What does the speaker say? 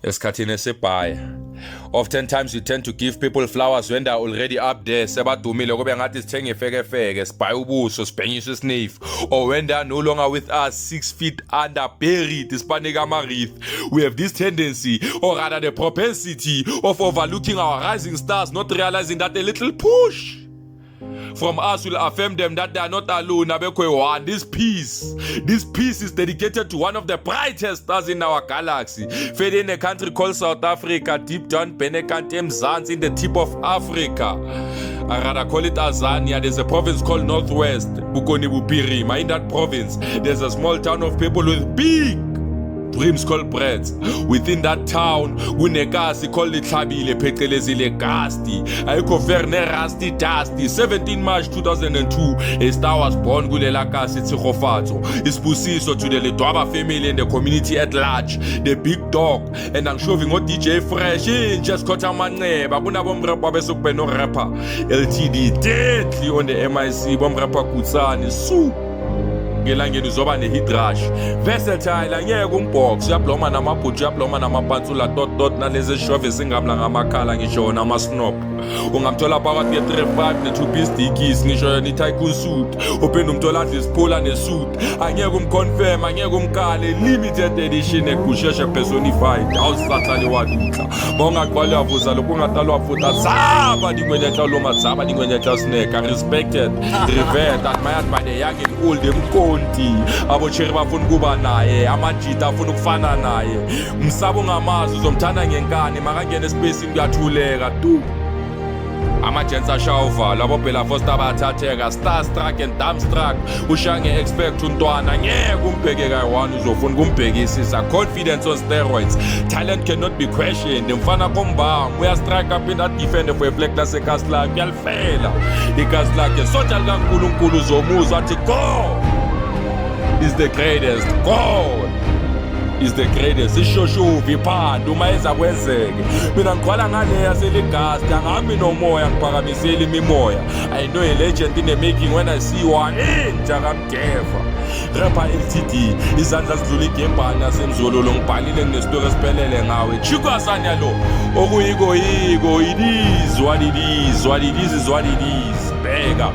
Esikhathini esebhaya. Oftentimes we tend to give people flowers when they're already up there. Sebadumile kube ngathi sithenge feke sibhaye ubuso sibhenyiswe isniff. Or when they are no longer with us 6 feet under buried ispaneka ama-wreath. We have this tendency, or rather the propensity, of overlooking our rising stars, not realizing that a little push from us will affirm them that they are not alone. This peace is dedicated to one of the brightest stars in our galaxy. Fed in a country called South Africa, deep down Benekant Mzansi in the tip of Africa. I rather call it Azania. There's a province called Northwest, Bukoni Bupirima. In that province, there's a small town of people with big dreams called breads. Within that town, kunekasi called Itlhabile phecelezi legasti. Ayikho very rusty dusty. 17 March 2002, a star was born kulela kasi Tsikhofatso. Isibusiso to the Ledwaba family and the community at large. The big dog, and I'm shoving what DJ Fresh in just got a maneba. Kuna bomrapa besukbe no rapper. LTD deadly on the MIC. Bomrapa Kutsani soup. Ngelangeni uzoba ne-hit rush versatile angeke umbox uyabloma namabhuju uyabloma namapansula dot nalezi shove singamla ngamakhala ngisho nama-snop ungamthola phakathi ke-35 ne-2-piece dikis ngisho yona i-tycoon suit uphinde umthola adle isiphula nesuit angeke umconfirm angeke umkale limited edition egusheshe personified awusahlali wadutla bawungaqwali yavuza lokhu ungatalwa futa zaba dingwenyetla loma zaba dingwenyetla snake respected revered admired by the young and old emkonti abocheri bafuna ukuba naye amajita afuna ukufana naye umsabo ngamazi uzomthanda ngenkani makangena espacini kuyathuleka tu ama-gents ashawuvala abophela foster bayathatheka starstruck and dumbstruck ushange expect untwana ngeke umbheke kayi-one uzofuna ukumbhekisisa confidence on steroids talent cannot be questioned mfana kombanga uyastrike up in that defender for eflect lasekhasi lakhe uyalifela ikhasi lakhe sotsha likankulunkulu uzomuzwa athi God is the greatest. God is the greatest. Ishoshovu iphanda uma eza kwenzeke. Mina ngiqwala ngale yaselegasti angami nomoya ngiphakamisela imimoya. I know a legend in the making when I see one inja kamgeva. Rapper LTD izandla zidlula igembani yasemzololo ngibhalile nginestori esiphelele ngawe. Chicco Azania lo okuyiko it is what it is. What it is what it is. Bheka